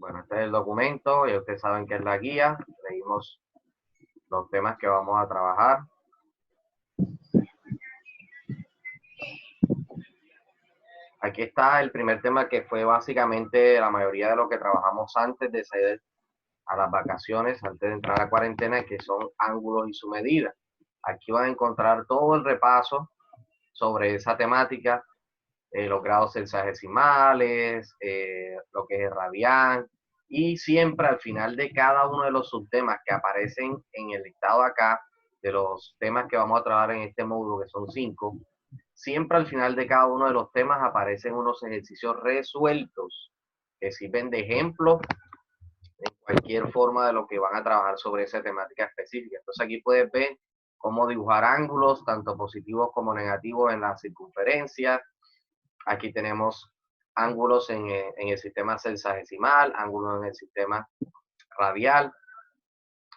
Bueno, este es el documento, ya ustedes saben que es la guía, leímos los temas que vamos a trabajar. Aquí está el primer tema que fue básicamente la mayoría de lo que trabajamos antes de salir a las vacaciones, antes de entrar a la cuarentena, que son ángulos y su medida. Aquí van a encontrar todo el repaso sobre esa temática, los grados sexagesimales, lo que es radián, y siempre al final de cada uno de los subtemas que aparecen en el listado acá, de los temas que vamos a trabajar en este módulo, que son 5, siempre al final de cada uno de los temas aparecen unos ejercicios resueltos que sirven de ejemplo en cualquier forma de lo que van a trabajar sobre esa temática específica. Entonces aquí puedes ver cómo dibujar ángulos, tanto positivos como negativos en la circunferencia. Aquí tenemos ángulos en el sistema sexagesimal, ángulos en el sistema radial.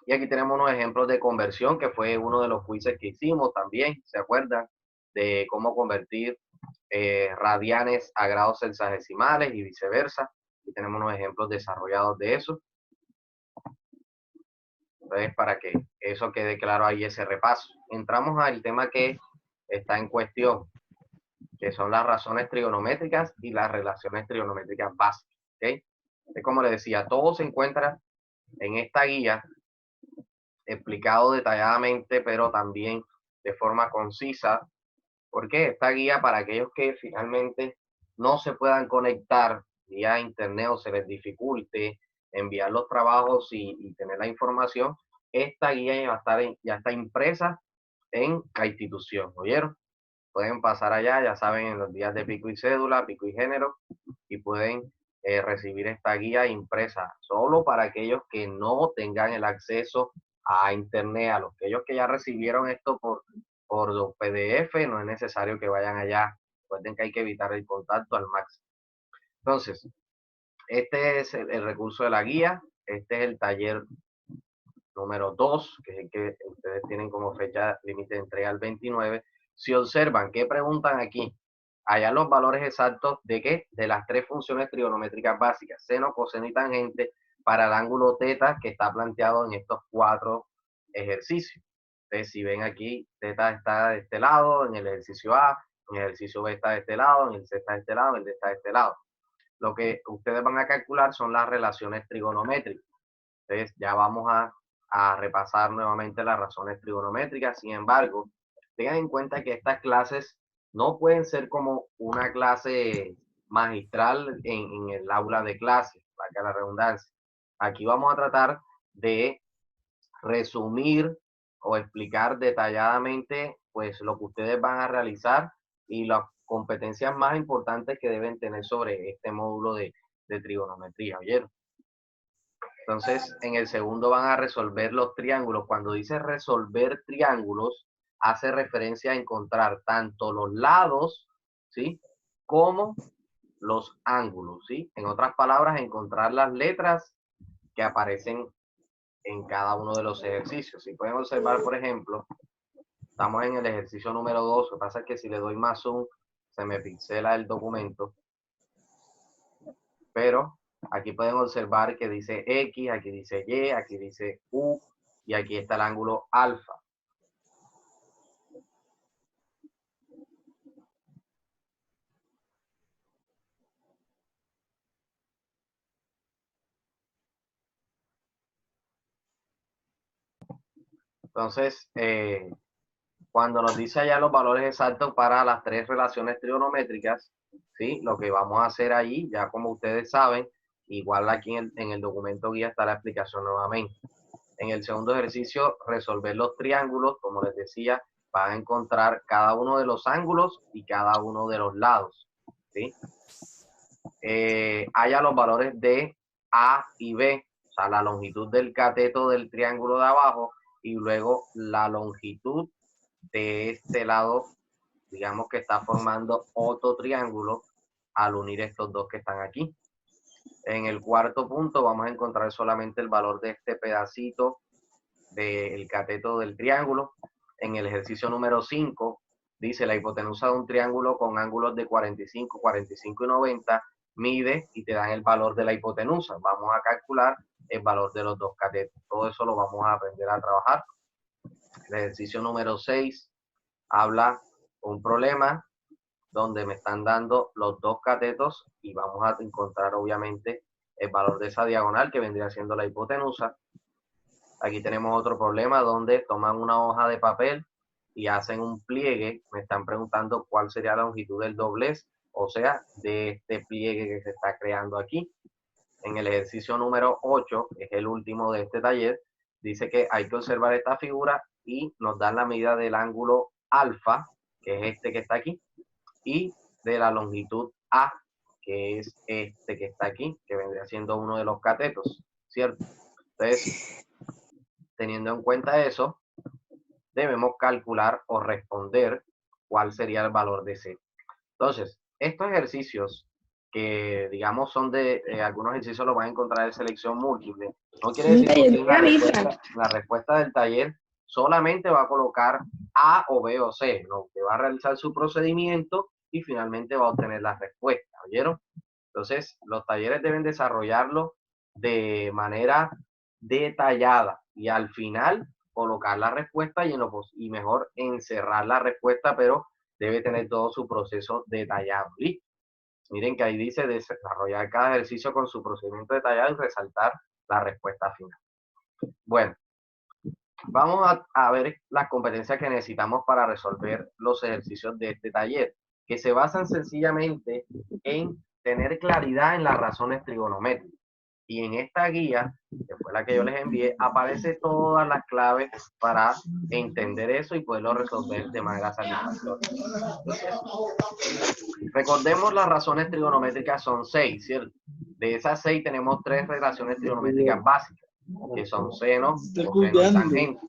Y aquí tenemos unos ejemplos de conversión, que fue uno de los quizzes que hicimos también, ¿se acuerdan? De cómo convertir radianes a grados sexagesimales y viceversa. Y tenemos unos ejemplos desarrollados de eso. Entonces, para que eso quede claro ahí ese repaso. Entramos al tema que está en cuestión, que son las razones trigonométricas y las relaciones trigonométricas básicas. ¿Okay? Es como les decía, todo se encuentra en esta guía, explicado detalladamente, pero también de forma concisa. Porque esta guía, para aquellos que finalmente no se puedan conectar vía internet o se les dificulte enviar los trabajos y tener la información, esta guía ya, va a estar ya está impresa en la institución, ¿oyeron? Pueden pasar allá, ya saben, en los días de pico y cédula, pico y género, y pueden recibir esta guía impresa solo para aquellos que no tengan el acceso a internet. A los que ya recibieron esto por los PDF, no es necesario que vayan allá. Recuerden que hay que evitar el contacto al máximo. Entonces, este es el recurso de la guía. Este es el taller número 2, que es el que ustedes tienen como fecha límite de entrega el 29. Si observan, ¿qué preguntan aquí? Allá los valores exactos de qué? De las tres funciones trigonométricas básicas, seno, coseno y tangente, para el ángulo teta que está planteado en estos 4 ejercicios. Entonces, si ven aquí, teta está de este lado, en el ejercicio A, en el ejercicio B está de este lado, en el C está de este lado, en el D está de este lado. Lo que ustedes van a calcular son las relaciones trigonométricas. Entonces, ya vamos a repasar nuevamente las razones trigonométricas. Sin embargo, tengan en cuenta que estas clases no pueden ser como una clase magistral en el aula de clase, para la redundancia. Aquí vamos a tratar de resumir o explicar detalladamente pues lo que ustedes van a realizar y las competencias más importantes que deben tener sobre este módulo de trigonometría, ¿oyeron? Entonces, en el segundo van a resolver los triángulos. Cuando dice resolver triángulos, hace referencia a encontrar tanto los lados, ¿sí? Como los ángulos, ¿sí? En otras palabras, encontrar las letras que aparecen en cada uno de los ejercicios. Si pueden observar, por ejemplo, estamos en el ejercicio número 2. Lo que pasa es que si le doy más zoom, se me pixela el documento. Pero aquí pueden observar que dice X, aquí dice Y, aquí dice U, y aquí está el ángulo alfa. Entonces, cuando nos dice allá los valores exactos para las tres relaciones trigonométricas, ¿sí? Lo que vamos a hacer ahí, ya como ustedes saben, igual aquí en el documento guía está la explicación nuevamente. En el segundo ejercicio, resolver los triángulos, como les decía, van a encontrar cada uno de los ángulos y cada uno de los lados, ¿sí? Haya los valores de A y B, o sea, la longitud del cateto del triángulo de abajo y luego la longitud de este lado, digamos que está formando otro triángulo al unir estos dos que están aquí. En el cuarto punto vamos a encontrar solamente el valor de este pedacito del cateto del triángulo. En el ejercicio número 5 dice la hipotenusa de un triángulo con ángulos de 45, 45 y 90 mide y te dan el valor de la hipotenusa. Vamos a calcular el valor de los dos catetos. Todo eso lo vamos a aprender a trabajar. El ejercicio número 6 habla un problema donde me están dando los dos catetos y vamos a encontrar obviamente el valor de esa diagonal que vendría siendo la hipotenusa. Aquí tenemos otro problema donde toman una hoja de papel y hacen un pliegue. Me están preguntando cuál sería la longitud del doblez, o sea, de este pliegue que se está creando aquí. En el ejercicio número 8, que es el último de este taller, dice que hay que observar esta figura y nos dan la medida del ángulo alfa, que es este que está aquí, y de la longitud A, que es este que está aquí, que vendría siendo uno de los catetos, ¿cierto? Entonces, teniendo en cuenta eso, debemos calcular o responder cuál sería el valor de C. Entonces, estos ejercicios que, digamos, son de, algunos ejercicios los van a encontrar en selección múltiple, no quiere decir que usted la respuesta del taller solamente va a colocar A o B o C, no, usted va a realizar su procedimiento y finalmente va a obtener la respuesta, ¿oyeron? Entonces, los talleres deben desarrollarlo de manera detallada y al final colocar la respuesta y mejor encerrar la respuesta, pero debe tener todo su proceso detallado. ¿Listo? Miren que ahí dice desarrollar cada ejercicio con su procedimiento detallado y resaltar la respuesta final. Bueno, vamos a ver las competencias que necesitamos para resolver los ejercicios de este taller, que se basan sencillamente en tener claridad en las razones trigonométricas. Y en esta guía, que fue la que yo les envié, aparece todas las claves para entender eso y poderlo resolver de manera satisfactoria. Recordemos, las razones trigonométricas son 6, ¿cierto? De esas 6 tenemos 3 relaciones trigonométricas básicas, que son seno, coseno y tangente.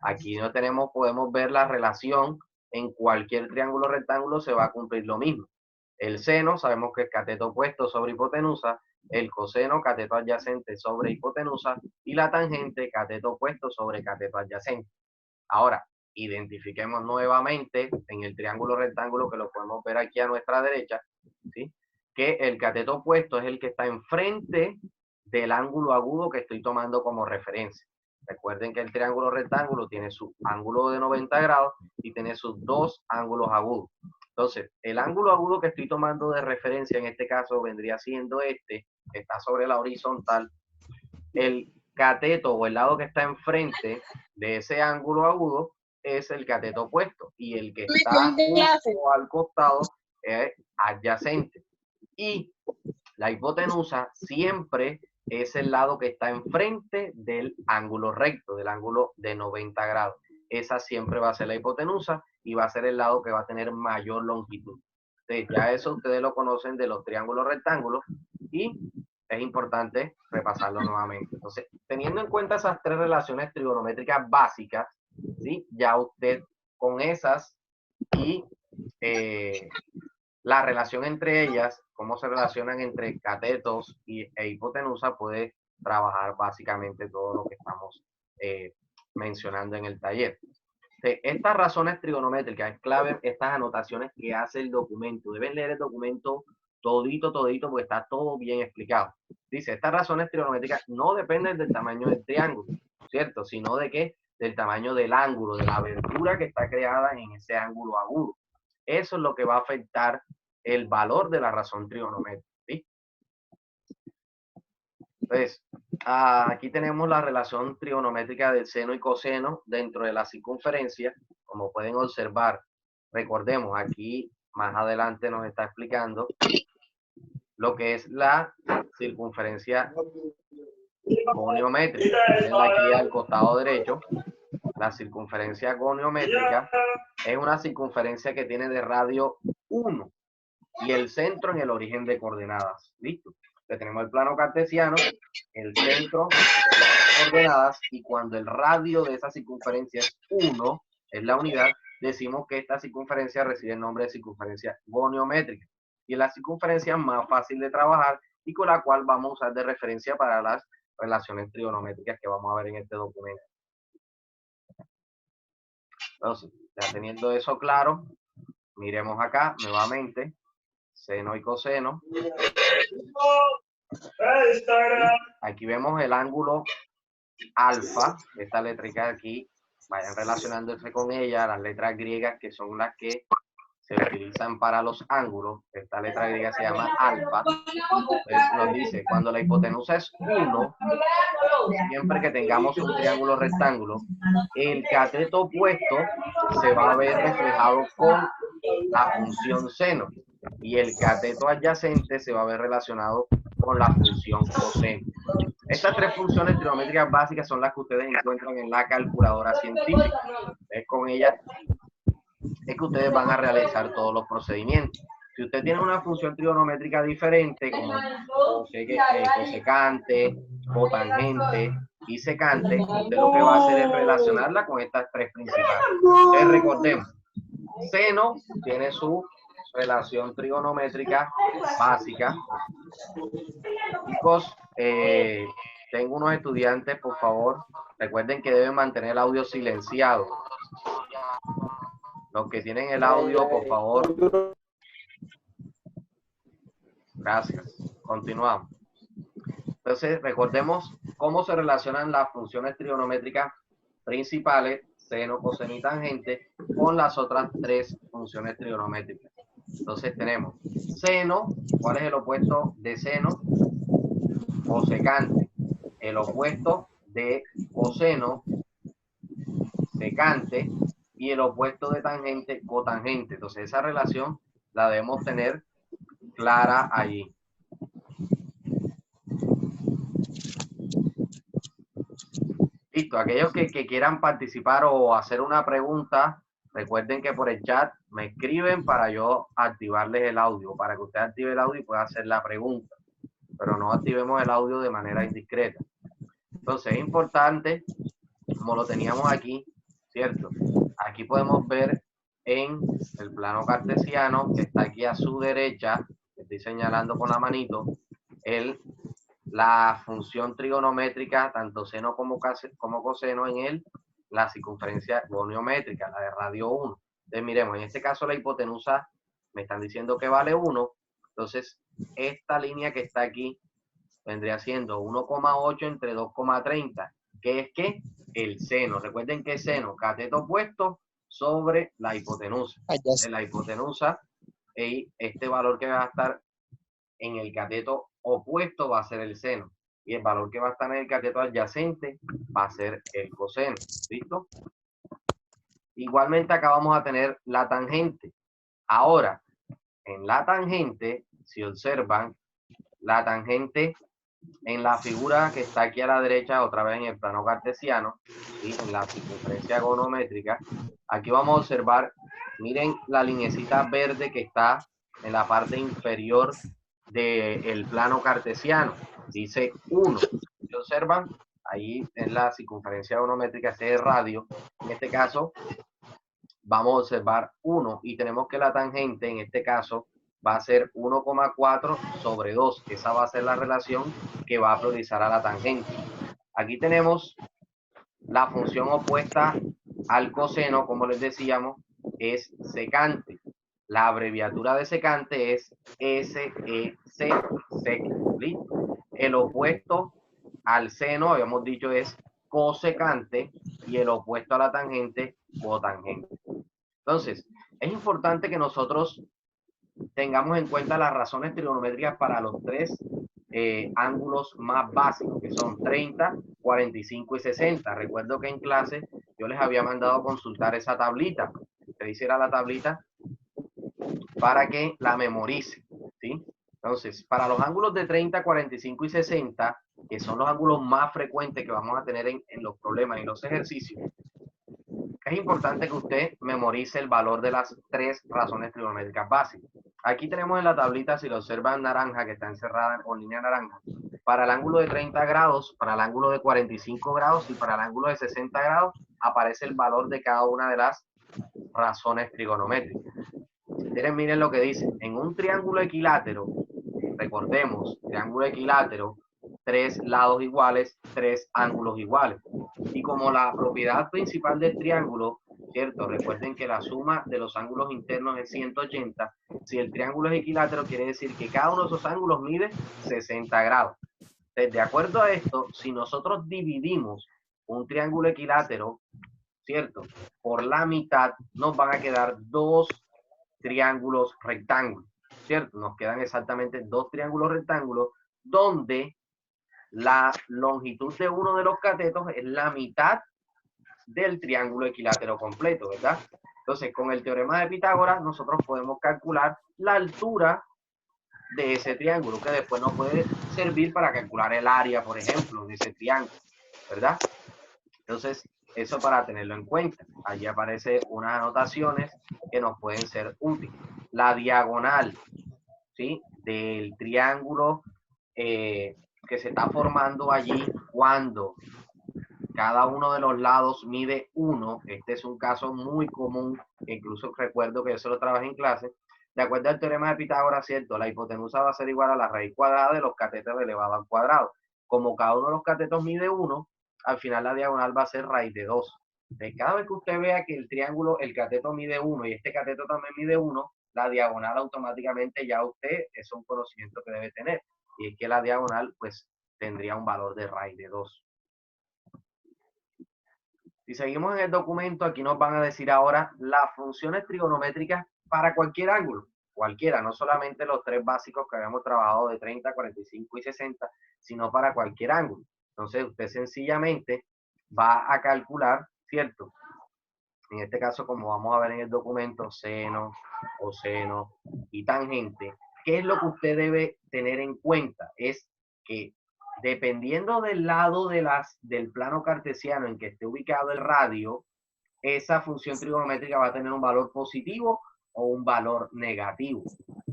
Aquí no tenemos, podemos ver la relación en cualquier triángulo rectángulo se va a cumplir lo mismo. El seno, sabemos que es cateto opuesto sobre hipotenusa, el coseno, cateto adyacente sobre hipotenusa, y la tangente, cateto opuesto sobre cateto adyacente. Ahora, identifiquemos nuevamente en el triángulo rectángulo, que lo podemos ver aquí a nuestra derecha, ¿sí? Que el cateto opuesto es el que está enfrente del ángulo agudo que estoy tomando como referencia. Recuerden que el triángulo rectángulo tiene su ángulo de 90 grados y tiene sus dos ángulos agudos. Entonces, el ángulo agudo que estoy tomando de referencia en este caso vendría siendo este, que está sobre la horizontal. El cateto o el lado que está enfrente de ese ángulo agudo es el cateto opuesto y el que está justo al costado es adyacente. Y la hipotenusa siempre es el lado que está enfrente del ángulo recto, del ángulo de 90 grados. Esa siempre va a ser la hipotenusa y va a ser el lado que va a tener mayor longitud. Entonces, ya eso ustedes lo conocen de los triángulos rectángulos y es importante repasarlo nuevamente. Entonces, teniendo en cuenta esas 3 relaciones trigonométricas básicas, ¿sí? Ya usted con esas y la relación entre ellas, cómo se relacionan entre catetos e hipotenusa, puede trabajar básicamente todo lo que estamos mencionando en el taller. Estas razones trigonométricas, es clave estas anotaciones que hace el documento. Deben leer el documento todito, porque está todo bien explicado. Dice, estas razones trigonométricas no dependen del tamaño del triángulo, ¿cierto? Sino de qué? Del tamaño del ángulo, de la abertura que está creada en ese ángulo agudo. Eso es lo que va a afectar el valor de la razón trigonométrica. ¿Sí? Entonces, aquí tenemos la relación trigonométrica del seno y coseno dentro de la circunferencia. Como pueden observar, recordemos, aquí más adelante nos está explicando lo que es la circunferencia goniométrica. Aquí al costado derecho, la circunferencia goniométrica es una circunferencia que tiene de radio 1 y el centro en el origen de coordenadas. ¿Listo? Entonces tenemos el plano cartesiano, el centro de coordenadas, y cuando el radio de esa circunferencia es 1, es la unidad, decimos que esta circunferencia recibe el nombre de circunferencia goniométrica. Y es la circunferencia más fácil de trabajar y con la cual vamos a usar de referencia para las relaciones trigonométricas que vamos a ver en este documento. Entonces, ya teniendo eso claro, miremos acá nuevamente. seno y coseno. Aquí vemos el ángulo alfa, esta letrica de aquí, vayan relacionándose con ella, las letras griegas que son las que se utilizan para los ángulos. Esta letra griega se llama alfa. Entonces nos dice, cuando la hipotenusa es 1, siempre que tengamos un triángulo rectángulo, el cateto opuesto se va a ver reflejado con la función seno y el cateto adyacente se va a ver relacionado con la función coseno. Estas tres funciones trigonométricas básicas son las que ustedes encuentran en la calculadora científica. Es con ellas es que ustedes van a realizar todos los procedimientos. Si usted tiene una función trigonométrica diferente, como cosecante, cotangente y secante, usted lo que va a hacer es relacionarla con estas tres principales. Entonces recordemos, seno tiene su relación trigonométrica básica. Chicos, tengo unos estudiantes, por favor, recuerden que deben mantener el audio silenciado. Los que tienen el audio, por favor. Gracias. Continuamos. Entonces, recordemos cómo se relacionan las funciones trigonométricas principales, seno, coseno y tangente, con las otras tres funciones trigonométricas. Entonces tenemos seno. ¿Cuál es el opuesto de seno? Cosecante. El opuesto de coseno, secante. Y el opuesto de tangente, cotangente. Entonces esa relación la debemos tener clara allí. Listo, aquellos que quieran participar o hacer una pregunta, recuerden que por el chat me escriben para yo activarles el audio, para que usted active el audio y pueda hacer la pregunta, pero no activemos el audio de manera indiscreta. Entonces es importante, como lo teníamos aquí, ¿cierto? Aquí podemos ver en el plano cartesiano, que está aquí a su derecha, que estoy señalando con la manito, la función trigonométrica, tanto seno como coseno en la circunferencia goniométrica, la de radio 1. Entonces miremos, en este caso la hipotenusa me están diciendo que vale 1, entonces esta línea que está aquí vendría siendo 1,8 entre 2,30, que es que el seno. Recuerden que seno, cateto opuesto sobre la hipotenusa. En la hipotenusa, y este valor que va a estar en el cateto opuesto va a ser el seno. Y el valor que va a estar en el cateto adyacente va a ser el coseno. ¿Listo? Igualmente acá vamos a tener la tangente. Ahora, en la tangente, si observan, la tangente en la figura que está aquí a la derecha, otra vez en el plano cartesiano, y en la circunferencia gonométrica, aquí vamos a observar, miren la lineecita verde que está en la parte inferior del plano cartesiano, dice 1. Si observan, ahí en la circunferencia gonométrica, este es radio, en este caso vamos a observar 1 y tenemos que la tangente en este caso va a ser 1,4 sobre 2. Esa va a ser la relación que va a priorizar a la tangente. Aquí tenemos la función opuesta al coseno, como les decíamos, es secante. La abreviatura de secante es SEC, sec. ¿Listo? El opuesto al seno, habíamos dicho, es cosecante y el opuesto a la tangente, cotangente. Entonces, es importante que nosotros tengamos en cuenta las razones trigonométricas para los tres ángulos más básicos, que son 30, 45 y 60. Recuerdo que en clase yo les había mandado consultar esa tablita. Usted hiciera la tablita para que la memorice, ¿sí? Entonces, para los ángulos de 30, 45 y 60, que son los ángulos más frecuentes que vamos a tener en los problemas y los ejercicios, es importante que usted memorice el valor de las tres razones trigonométricas básicas. Aquí tenemos en la tablita, si lo observan naranja, que está encerrada con línea naranja, para el ángulo de 30 grados, para el ángulo de 45 grados y para el ángulo de 60 grados, aparece el valor de cada una de las razones trigonométricas. Miren lo que dice. En un triángulo equilátero, recordemos, triángulo equilátero, 3 lados iguales, 3 ángulos iguales. Y como la propiedad principal del triángulo, ¿cierto? Recuerden que la suma de los ángulos internos es 180. Si el triángulo es equilátero, quiere decir que cada uno de esos ángulos mide 60 grados. Entonces, de acuerdo a esto, si nosotros dividimos un triángulo equilátero, ¿cierto?, por la mitad, nos van a quedar dos triángulos rectángulos, ¿cierto? Nos quedan exactamente dos triángulos rectángulos donde la longitud de uno de los catetos es la mitad del triángulo equilátero completo, ¿verdad? Entonces, con el teorema de Pitágoras, nosotros podemos calcular la altura de ese triángulo, que después nos puede servir para calcular el área, por ejemplo, de ese triángulo, ¿verdad? Entonces, eso para tenerlo en cuenta. Allí aparecen unas anotaciones que nos pueden ser útiles. La diagonal, ¿sí?, del triángulo que se está formando allí cuando cada uno de los lados mide 1. Este es un caso muy común, que incluso recuerdo que yo se lo trabajé en clase. De acuerdo al teorema de Pitágoras, ¿cierto?, la hipotenusa va a ser igual a la raíz cuadrada de los catetos elevado al cuadrado. Como cada uno de los catetos mide 1, al final la diagonal va a ser raíz de 2. De cada vez que usted vea que el triángulo, el cateto mide 1 y este cateto también mide 1, la diagonal automáticamente ya usted, es un conocimiento que debe tener. Y es que la diagonal, pues, tendría un valor de raíz de 2. Si seguimos en el documento, aquí nos van a decir ahora las funciones trigonométricas para cualquier ángulo, cualquiera, no solamente los tres básicos que habíamos trabajado de 30, 45 y 60, sino para cualquier ángulo. Entonces, usted sencillamente va a calcular, ¿cierto? En este caso, como vamos a ver en el documento, seno, coseno y tangente. ¿Qué es lo que usted debe tener en cuenta? Es que dependiendo del lado del plano cartesiano en que esté ubicado el radio, esa función trigonométrica va a tener un valor positivo o un valor negativo.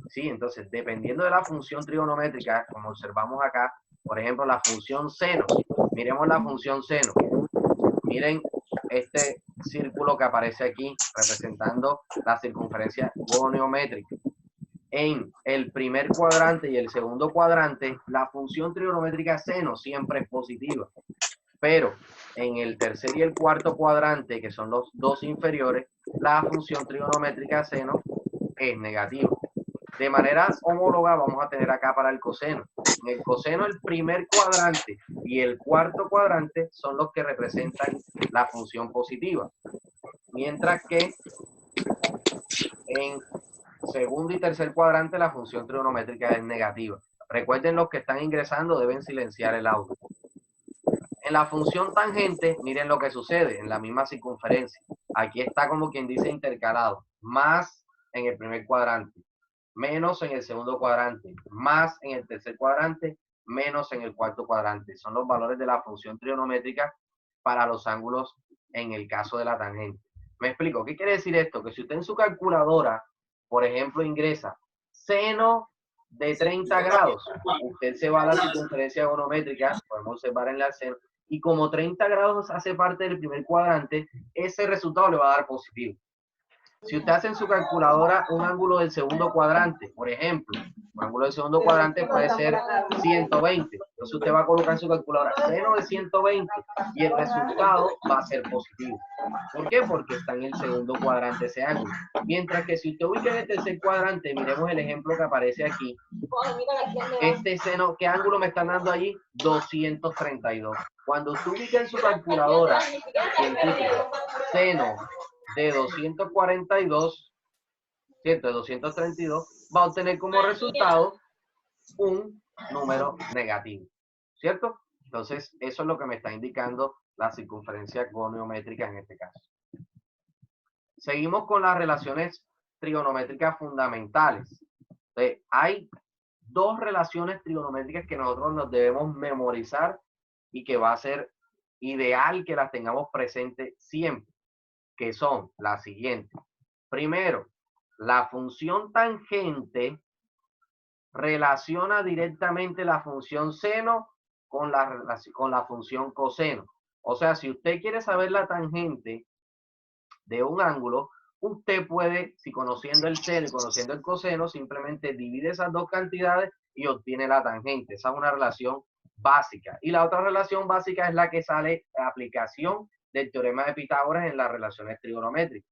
¿Sí? Entonces, dependiendo de la función trigonométrica, como observamos acá, por ejemplo, la función seno. Miremos la función seno. Miren este círculo que aparece aquí representando la circunferencia goniométrica. En el primer cuadrante y el segundo cuadrante, la función trigonométrica seno siempre es positiva. Pero en el tercer y el cuarto cuadrante, que son los dos inferiores, la función trigonométrica seno es negativa. De manera homóloga vamos a tener acá para el coseno. En el coseno, el primer cuadrante y el cuarto cuadrante son los que representan la función positiva. Mientras que en segundo y tercer cuadrante la función trigonométrica es negativa. Recuerden, los que están ingresando deben silenciar el audio. En la función tangente, miren lo que sucede en la misma circunferencia. Aquí está como quien dice intercalado. Más en el primer cuadrante, menos en el segundo cuadrante, más en el tercer cuadrante, menos en el cuarto cuadrante. Son los valores de la función trigonométrica para los ángulos en el caso de la tangente. ¿Me explico? ¿Qué quiere decir esto? Que si usted en su calculadora, por ejemplo, ingresa seno de 30 grados, usted se va a la circunferencia goniométrica, podemos observar en la seno, y como 30 grados hace parte del primer cuadrante, ese resultado le va a dar positivo. Si usted hace en su calculadora un ángulo del segundo cuadrante, por ejemplo, un ángulo del segundo cuadrante puede ser 120. Entonces usted va a colocar en su calculadora seno de 120 y el resultado va a ser positivo. ¿Por qué? Porque está en el segundo cuadrante ese ángulo. Mientras que si usted ubica en el tercer cuadrante, miremos el ejemplo que aparece aquí. Este seno, ¿qué ángulo me están dando allí? 232. Cuando usted ubica en su calculadora científica seno de 242, ¿cierto? De 232, va a obtener como resultado un número negativo, ¿cierto? Entonces, eso es lo que me está indicando la circunferencia goniométrica en este caso. Seguimos con las relaciones trigonométricas fundamentales. Hay dos relaciones trigonométricas que nosotros nos debemos memorizar y que va a ser ideal que las tengamos presentes siempre, que son las siguientes. Primero, la función tangente relaciona directamente la función seno con la función coseno. O sea, si usted quiere saber la tangente de un ángulo, usted puede, si conociendo el seno y conociendo el coseno, simplemente divide esas dos cantidades y obtiene la tangente. Esa es una relación básica. Y la otra relación básica es la que sale de aplicación del teorema de Pitágoras en las relaciones trigonométricas.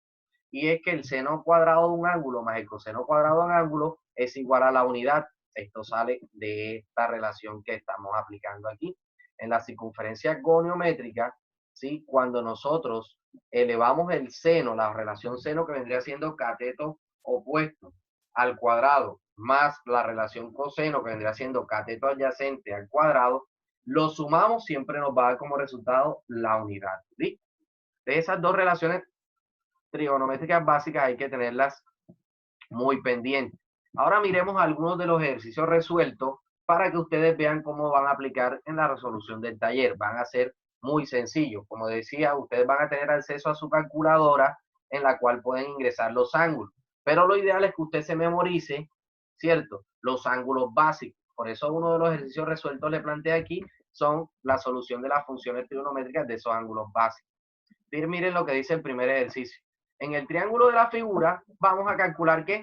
y es que el seno cuadrado de un ángulo más el coseno cuadrado de un ángulo es igual a la unidad. Esto sale de esta relación que estamos aplicando aquí. En la circunferencia goniométrica, ¿sí? Cuando nosotros elevamos el seno, la relación seno que vendría siendo cateto opuesto al cuadrado, más la relación coseno que vendría siendo cateto adyacente al cuadrado, lo sumamos, siempre nos va a dar como resultado la unidad. ¿Sí? De esas dos relaciones trigonométricas básicas hay que tenerlas muy pendientes. Ahora miremos algunos de los ejercicios resueltos para que ustedes vean cómo van a aplicar en la resolución del taller. Van a ser muy sencillos. Como decía, ustedes van a tener acceso a su calculadora en la cual pueden ingresar los ángulos. Pero lo ideal es que usted se memorice, ¿cierto? Los ángulos básicos. Por eso uno de los ejercicios resueltos le plantea aquí son la solución de las funciones trigonométricas de esos ángulos básicos. Miren lo que dice el primer ejercicio. En el triángulo de la figura vamos a calcular que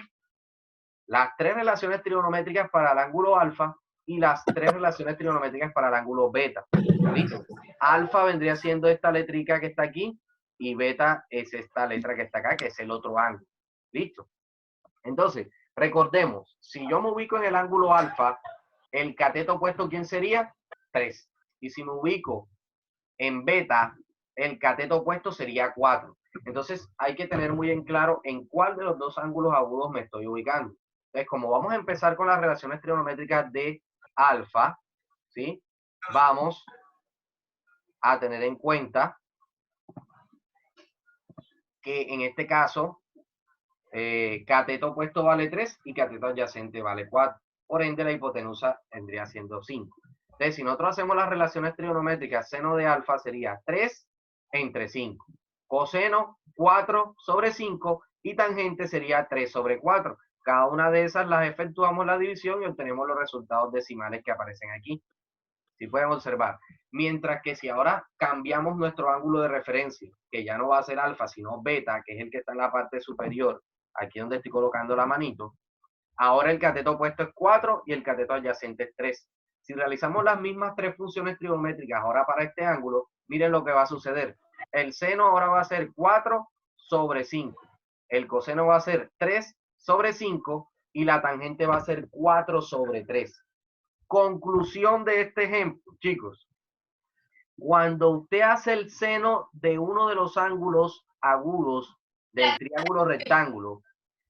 las tres relaciones trigonométricas para el ángulo alfa y las tres relaciones trigonométricas para el ángulo beta. ¿Listo? Alfa vendría siendo esta letrica que está aquí y beta es esta letra que está acá, que es el otro ángulo. ¿Listo? Entonces, recordemos, si yo me ubico en el ángulo alfa, el cateto opuesto, ¿quién sería? 3. Y si me ubico en beta, el cateto opuesto sería 4. Entonces, hay que tener muy en claro en cuál de los dos ángulos agudos me estoy ubicando. Entonces, como vamos a empezar con las relaciones trigonométricas de alfa, ¿sí? Vamos a tener en cuenta que en este caso, cateto opuesto vale 3 y cateto adyacente vale 4. Por ende, la hipotenusa vendría siendo 5. Entonces, si nosotros hacemos las relaciones trigonométricas, seno de alfa sería 3 entre 5. Coseno, 4 sobre 5. Y tangente sería 3 sobre 4. Cada una de esas las efectuamos la división y obtenemos los resultados decimales que aparecen aquí. Si pueden observar. Mientras que si ahora cambiamos nuestro ángulo de referencia, que ya no va a ser alfa, sino beta, que es el que está en la parte superior, aquí donde estoy colocando la manito, ahora el cateto opuesto es 4 y el cateto adyacente es 3. Si realizamos las mismas tres funciones trigonométricas ahora para este ángulo, miren lo que va a suceder. El seno ahora va a ser 4 sobre 5. El coseno va a ser 3 sobre 5 y la tangente va a ser 4 sobre 3. Conclusión de este ejemplo, chicos. Cuando usted hace el seno de uno de los ángulos agudos del triángulo rectángulo,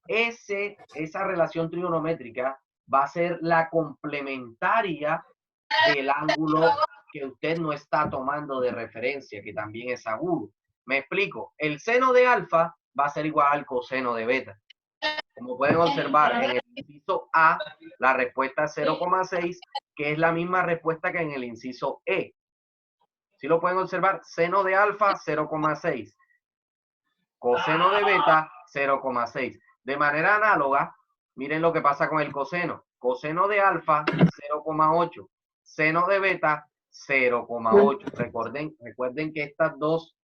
esa relación trigonométrica va a ser la complementaria del ángulo que usted no está tomando de referencia, que también es agudo. Me explico. El seno de alfa va a ser igual al coseno de beta. Como pueden observar, en el inciso A, la respuesta es 0,6, que es la misma respuesta que en el inciso E. Si lo pueden observar, seno de alfa 0,6, coseno de beta 0,6. De manera análoga, miren lo que pasa con el coseno. Coseno de alfa 0,8, seno de beta 0,8. Recuerden que estas dos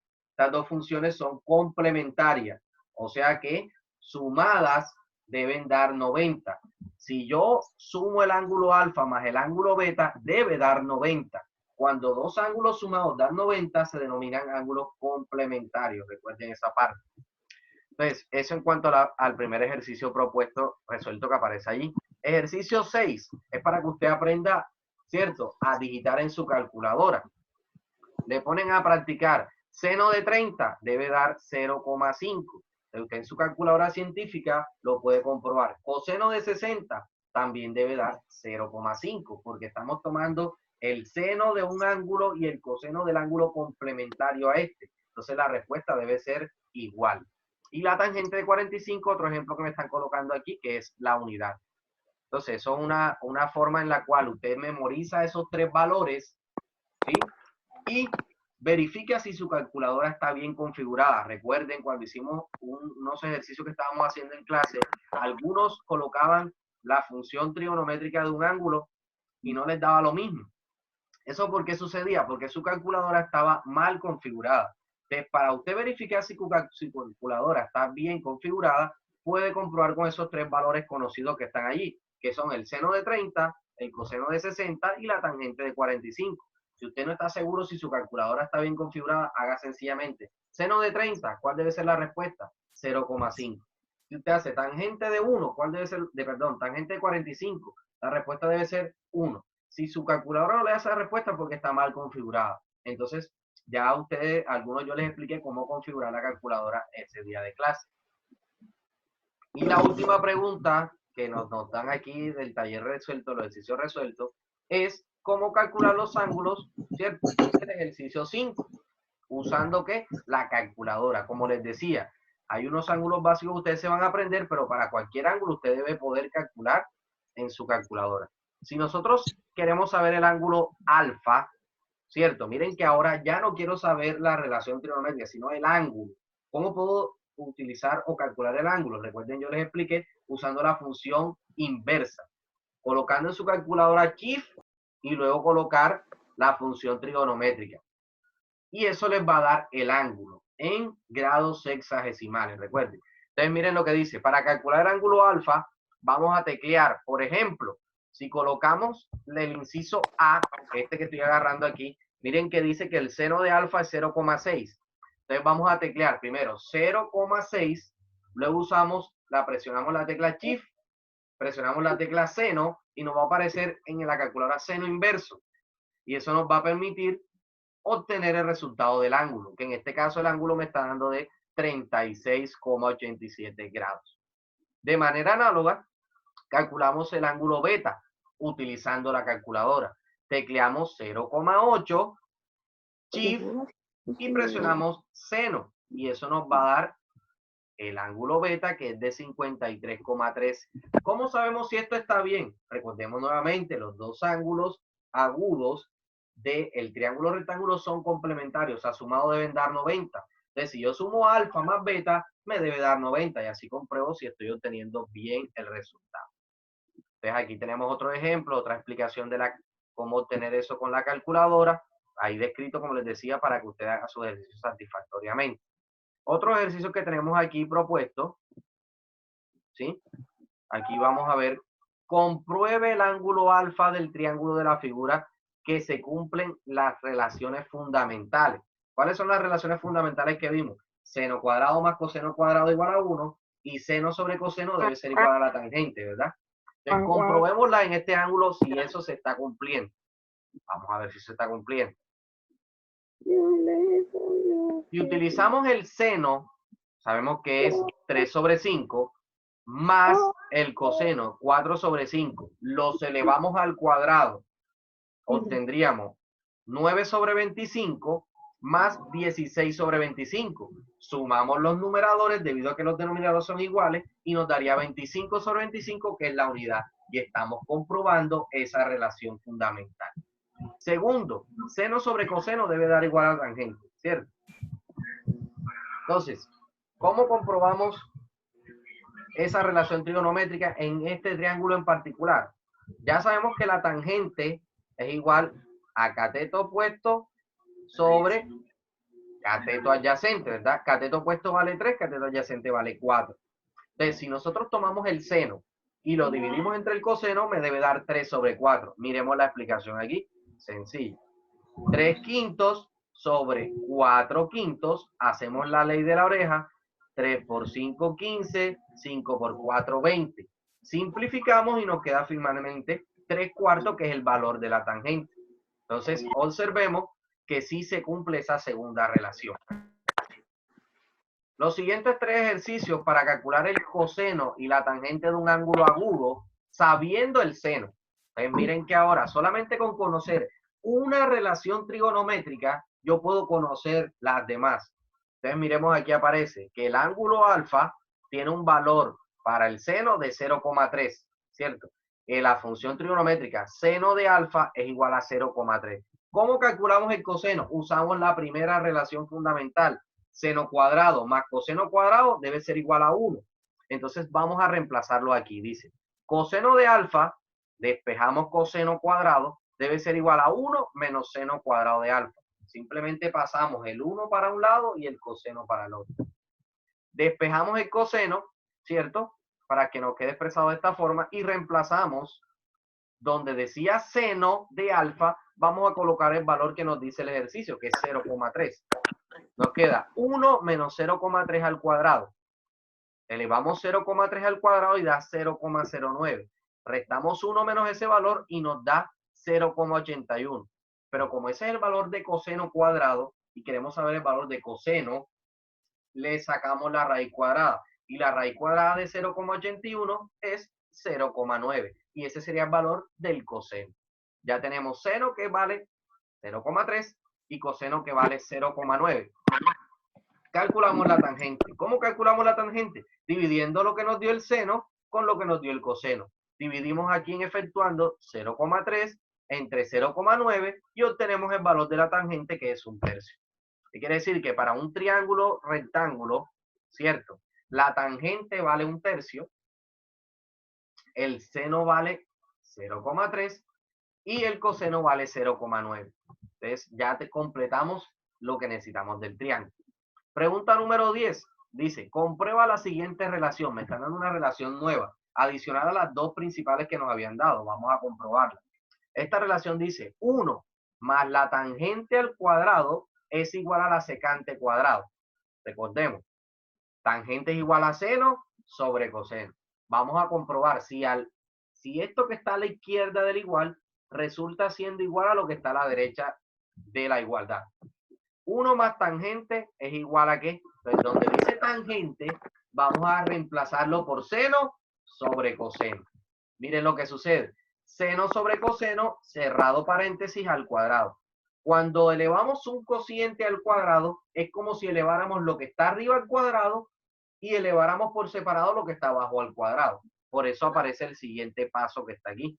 funciones son complementarias, o sea que sumadas deben dar 90. Si yo sumo el ángulo alfa más el ángulo beta, debe dar 90. Cuando dos ángulos sumados dan 90, se denominan ángulos complementarios. Recuerden esa parte. Entonces, eso en cuanto al primer ejercicio propuesto, resuelto que aparece allí. Ejercicio 6 es para que usted aprenda, ¿cierto?, a digitar en su calculadora. Le ponen a practicar seno de 30, debe dar 0,5. Usted en su calculadora científica lo puede comprobar. Coseno de 60 también debe dar 0,5, porque estamos tomando el seno de un ángulo y el coseno del ángulo complementario a este. Entonces la respuesta debe ser igual. Y la tangente de 45, otro ejemplo que me están colocando aquí, que es la unidad. Entonces, eso es una forma en la cual usted memoriza esos tres valores, ¿sí? Y verifica si su calculadora está bien configurada. Recuerden, cuando hicimos unos ejercicios que estábamos haciendo en clase, algunos colocaban la función trigonométrica de un ángulo y no les daba lo mismo. ¿Eso por qué sucedía? Porque su calculadora estaba mal configurada. Entonces, para usted verificar si su calculadora está bien configurada, puede comprobar con esos tres valores conocidos que están allí, que son el seno de 30, el coseno de 60 y la tangente de 45. Si usted no está seguro si su calculadora está bien configurada, haga sencillamente seno de 30, ¿cuál debe ser la respuesta? 0,5. Si usted hace tangente de 1, ¿cuál debe ser? Tangente de 45, la respuesta debe ser 1. Si su calculadora no le da esa respuesta porque está mal configurada. Entonces, ya a ustedes, algunos yo les expliqué cómo configurar la calculadora ese día de clase. Y la última pregunta que nos dan aquí del taller resuelto, los ejercicios resueltos, es cómo calcular los ángulos, ¿cierto? Es el ejercicio 5. ¿Usando qué? La calculadora. Como les decía, hay unos ángulos básicos que ustedes se van a aprender, pero para cualquier ángulo usted debe poder calcular en su calculadora. Si nosotros queremos saber el ángulo alfa, ¿cierto? Miren que ahora ya no quiero saber la relación trigonométrica, sino el ángulo. ¿Cómo puedo utilizar o calcular el ángulo? Recuerden, yo les expliqué usando la función inversa. Colocando en su calculadora Shift y luego colocar la función trigonométrica. Y eso les va a dar el ángulo en grados sexagesimales, recuerden. Entonces miren lo que dice, para calcular el ángulo alfa, vamos a teclear, por ejemplo, si colocamos el inciso A, este que estoy agarrando aquí, miren que dice que el seno de alfa es 0,6. Entonces vamos a teclear primero 0,6, luego presionamos la tecla Shift, presionamos la tecla seno y nos va a aparecer en la calculadora seno inverso. Y eso nos va a permitir obtener el resultado del ángulo, que en este caso el ángulo me está dando de 36,87 grados. De manera análoga, calculamos el ángulo beta utilizando la calculadora. Tecleamos 0,8, Shift y presionamos seno. Y eso nos va a dar el ángulo beta, que es de 53,3. ¿Cómo sabemos si esto está bien? Recordemos nuevamente, los dos ángulos agudos del triángulo rectángulo son complementarios, o sea, sumado deben dar 90. Entonces, si yo sumo alfa más beta, me debe dar 90 y así compruebo si estoy obteniendo bien el resultado. Entonces, aquí tenemos otro ejemplo, otra explicación de cómo obtener eso con la calculadora, ahí descrito, como les decía, para que usted haga su ejercicio satisfactoriamente. Otro ejercicio que tenemos aquí propuesto, ¿sí? Aquí vamos a ver, compruebe el ángulo alfa del triángulo de la figura que se cumplen las relaciones fundamentales. ¿Cuáles son las relaciones fundamentales que vimos? Seno cuadrado más coseno cuadrado igual a 1 y seno sobre coseno debe ser igual a la tangente, ¿verdad? Entonces, comprobémosla en este ángulo si eso se está cumpliendo. Vamos a ver si se está cumpliendo. Si utilizamos el seno, sabemos que es 3 sobre 5, más el coseno, 4 sobre 5. Los elevamos al cuadrado. Obtendríamos 9 sobre 25 más 16 sobre 25. Sumamos los numeradores debido a que los denominadores son iguales y nos daría 25 sobre 25, que es la unidad. Y estamos comprobando esa relación fundamental. Segundo, seno sobre coseno debe dar igual a tangente, ¿cierto? Entonces, ¿cómo comprobamos esa relación trigonométrica en este triángulo en particular? Ya sabemos que la tangente es igual a cateto opuesto sobre cateto adyacente, ¿verdad? Cateto opuesto vale 3, cateto adyacente vale 4. Entonces, si nosotros tomamos el seno y lo dividimos entre el coseno, me debe dar 3 sobre 4. Miremos la explicación aquí. Sencillo. 3 quintos sobre 4 quintos. Hacemos la ley de la oreja. 3 por 5, 15. 5 por 4, 20. Simplificamos y nos queda finalmente 3 cuartos, que es el valor de la tangente. Entonces, observemos que sí se cumple esa segunda relación. Los siguientes 3 ejercicios para calcular el coseno y la tangente de un ángulo agudo, sabiendo el seno. Entonces, miren que ahora, solamente con conocer una relación trigonométrica, yo puedo conocer las demás. Entonces, miremos aquí aparece que el ángulo alfa tiene un valor para el seno de 0,3, ¿cierto? La función trigonométrica seno de alfa es igual a 0,3. ¿Cómo calculamos el coseno? Usamos la primera relación fundamental. Seno cuadrado más coseno cuadrado debe ser igual a 1. Entonces vamos a reemplazarlo aquí. Dice, coseno de alfa, despejamos coseno cuadrado, debe ser igual a 1 menos seno cuadrado de alfa. Simplemente pasamos el 1 para un lado y el coseno para el otro. Despejamos el coseno, ¿cierto? Para que nos quede expresado de esta forma y reemplazamos donde decía seno de alfa, vamos a colocar el valor que nos dice el ejercicio, que es 0,3. Nos queda 1 menos 0,3 al cuadrado. Elevamos 0,3 al cuadrado y da 0,09. Restamos 1 menos ese valor y nos da 0,81. Pero como ese es el valor de coseno cuadrado y queremos saber el valor de coseno, le sacamos la raíz cuadrada. Y la raíz cuadrada de 0,81 es 0,9. Y ese sería el valor del coseno. Ya tenemos seno que vale 0,3 y coseno que vale 0,9. Calculamos la tangente. ¿Cómo calculamos la tangente? Dividiendo lo que nos dio el seno con lo que nos dio el coseno. Dividimos aquí en efectuando 0,3 entre 0,9 y obtenemos el valor de la tangente, que es 1/3. ¿Qué quiere decir? Que para un triángulo rectángulo, ¿cierto? La tangente vale 1/3, el seno vale 0,3 y el coseno vale 0,9. Entonces ya te completamos lo que necesitamos del triángulo. Pregunta número 10. Dice, comprueba la siguiente relación. Me están dando una relación nueva, adicional a las dos principales que nos habían dado. Vamos a comprobarla. Esta relación dice 1 más la tangente al cuadrado es igual a la secante cuadrado. Recordemos, tangente es igual a seno sobre coseno. Vamos a comprobar si esto que está a la izquierda del igual resulta siendo igual a lo que está a la derecha de la igualdad. 1 más tangente es igual a ¿qué? Entonces, donde dice tangente, vamos a reemplazarlo por seno sobre coseno. Miren lo que sucede. Seno sobre coseno, cerrado paréntesis, al cuadrado. Cuando elevamos un cociente al cuadrado, es como si eleváramos lo que está arriba al cuadrado y eleváramos por separado lo que está abajo al cuadrado. Por eso aparece el siguiente paso que está aquí.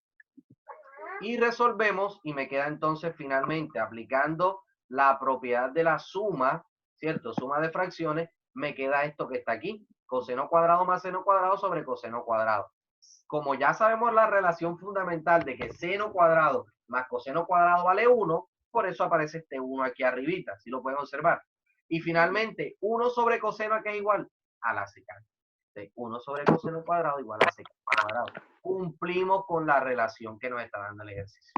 Y resolvemos, y me queda entonces finalmente aplicando la propiedad de la suma, ¿cierto? Suma de fracciones, me queda esto que está aquí. Coseno cuadrado más seno cuadrado sobre coseno cuadrado. Como ya sabemos la relación fundamental de que seno cuadrado más coseno cuadrado vale 1, por eso aparece este 1 aquí arribita, si lo pueden observar. Y finalmente, 1 sobre coseno, ¿a qué es igual? A la secante. 1 sobre coseno cuadrado igual a secante cuadrado. Cumplimos con la relación que nos está dando el ejercicio.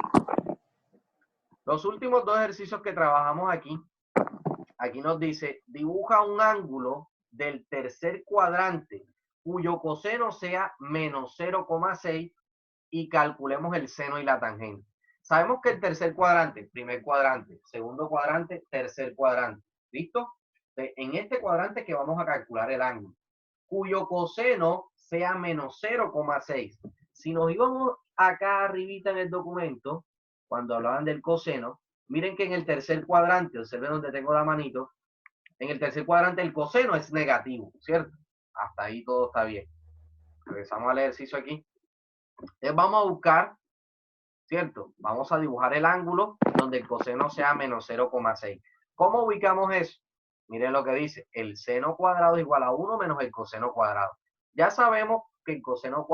Los últimos dos ejercicios que trabajamos aquí nos dice, dibuja un ángulo del tercer cuadrante cuyo coseno sea menos 0,6 y calculemos el seno y la tangente. Sabemos que el tercer cuadrante, primer cuadrante, segundo cuadrante, tercer cuadrante. ¿Listo? En este cuadrante que vamos a calcular el ángulo, cuyo coseno sea menos 0,6. Si nos íbamos acá arribita en el documento, cuando hablaban del coseno, miren que en el tercer cuadrante, observen donde tengo la manito, en el tercer cuadrante el coseno es negativo, ¿cierto? Hasta ahí todo está bien. Regresamos al ejercicio aquí. Entonces vamos a buscar, ¿cierto? Vamos a dibujar el ángulo donde el coseno sea menos 0,6. ¿Cómo ubicamos eso? Miren lo que dice, el seno cuadrado es igual a 1 menos el coseno cuadrado. Ya sabemos que el coseno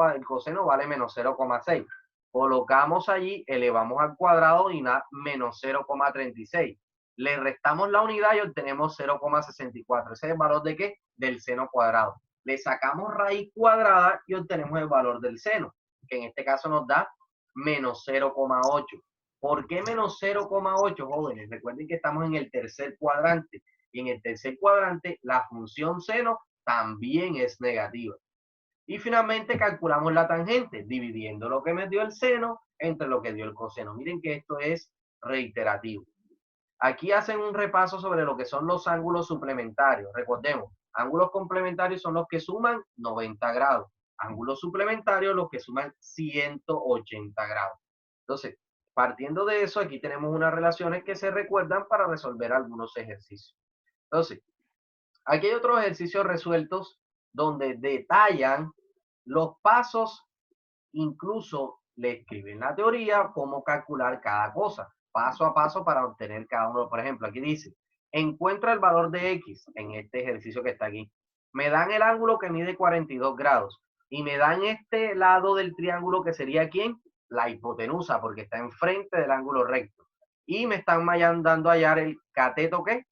vale menos 0,6. Colocamos allí, elevamos al cuadrado y da menos 0,36. Le restamos la unidad y obtenemos 0,64. Ese es el valor de ¿qué? Del seno cuadrado. Le sacamos raíz cuadrada y obtenemos el valor del seno, que en este caso nos da menos 0,8. ¿Por qué menos 0,8, jóvenes? Recuerden que estamos en el tercer cuadrante. Y en el tercer cuadrante, la función seno también es negativa. Y finalmente calculamos la tangente, dividiendo lo que me dio el seno entre lo que dio el coseno. Miren que esto es reiterativo. Aquí hacen un repaso sobre lo que son los ángulos suplementarios. Recordemos, ángulos complementarios son los que suman 90 grados. Ángulos suplementarios los que suman 180 grados. Entonces, partiendo de eso, aquí tenemos unas relaciones que se recuerdan para resolver algunos ejercicios. Entonces, aquí hay otros ejercicios resueltos donde detallan los pasos, incluso le escriben la teoría, cómo calcular cada cosa, paso a paso para obtener cada uno. Por ejemplo, aquí dice, encuentra el valor de X en este ejercicio que está aquí. Me dan el ángulo que mide 42 grados y me dan este lado del triángulo que sería ¿quién? La hipotenusa, porque está enfrente del ángulo recto. Y me están dando a hallar el cateto, ¿qué?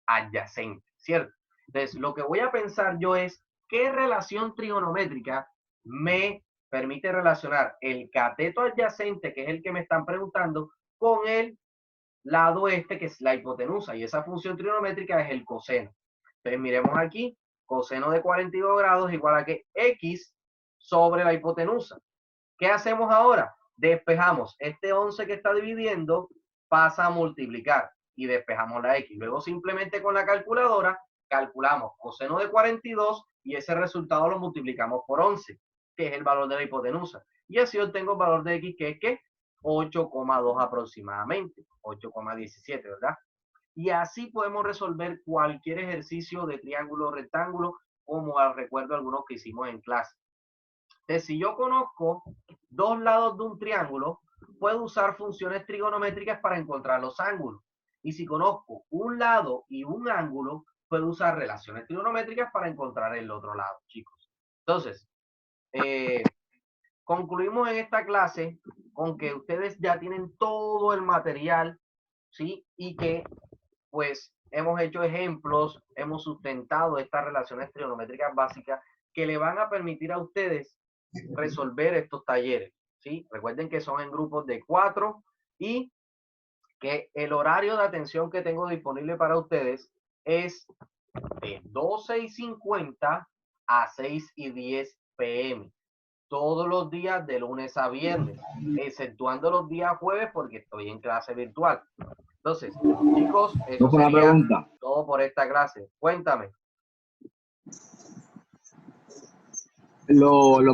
Adyacente, ¿cierto? Entonces, lo que voy a pensar yo es qué relación trigonométrica me permite relacionar el cateto adyacente, que es el que me están preguntando, con el lado este, que es la hipotenusa, y esa función trigonométrica es el coseno. Entonces miremos aquí, coseno de 42 grados igual a que x sobre la hipotenusa. ¿Qué hacemos ahora? Despejamos este 11 que está dividiendo, pasa a multiplicar y despejamos la x. Luego simplemente con la calculadora calculamos coseno de 42 y ese resultado lo multiplicamos por 11, que es el valor de la hipotenusa. Y así obtengo el valor de x, que es que 8,2 aproximadamente, 8,17, ¿verdad? Y así podemos resolver cualquier ejercicio de triángulo o rectángulo, como recuerdo algunos que hicimos en clase. Entonces, si yo conozco dos lados de un triángulo, puedo usar funciones trigonométricas para encontrar los ángulos. Y si conozco un lado y un ángulo, puedo usar relaciones trigonométricas para encontrar el otro lado, chicos. Entonces, concluimos en esta clase con que ustedes ya tienen todo el material, ¿sí? Y que, pues, hemos hecho ejemplos, hemos sustentado estas relaciones trigonométricas básicas que le van a permitir a ustedes resolver estos talleres, ¿sí? Recuerden que son en grupos de 4 y que el horario de atención que tengo disponible para ustedes es de 12:50 a 6:10 p.m. todos los días de lunes a viernes, exceptuando los días jueves porque estoy en clase virtual. Entonces, chicos, eso sería todo por esta clase. Cuéntame.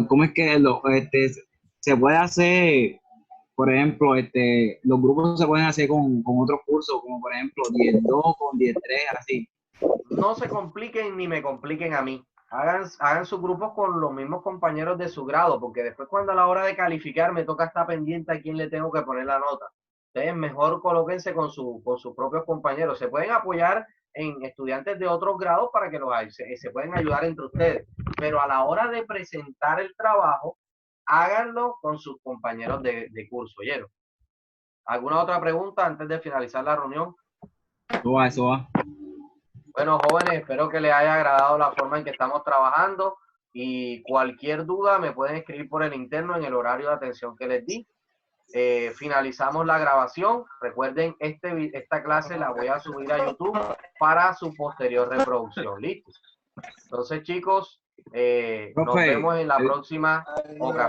¿Cómo es que se puede hacer, por ejemplo, los grupos se pueden hacer con otros cursos, como por ejemplo 10.2 con 10.3, así? No se compliquen ni me compliquen a mí. Hagan sus grupos con los mismos compañeros de su grado, porque después cuando a la hora de calificar me toca estar pendiente a quién le tengo que poner la nota. Entonces mejor colóquense con sus propios compañeros. Se pueden apoyar en estudiantes de otros grados para que se pueden ayudar entre ustedes. Pero a la hora de presentar el trabajo, háganlo con sus compañeros de curso. ¿Oyeron? ¿Alguna otra pregunta antes de finalizar la reunión? Eso va. Bueno, jóvenes, espero que les haya agradado la forma en que estamos trabajando y cualquier duda me pueden escribir por el interno en el horario de atención que les di. Finalizamos la grabación. Recuerden, esta clase la voy a subir a YouTube para su posterior reproducción. ¿Listo? Entonces, chicos, nos vemos en la próxima ocasión.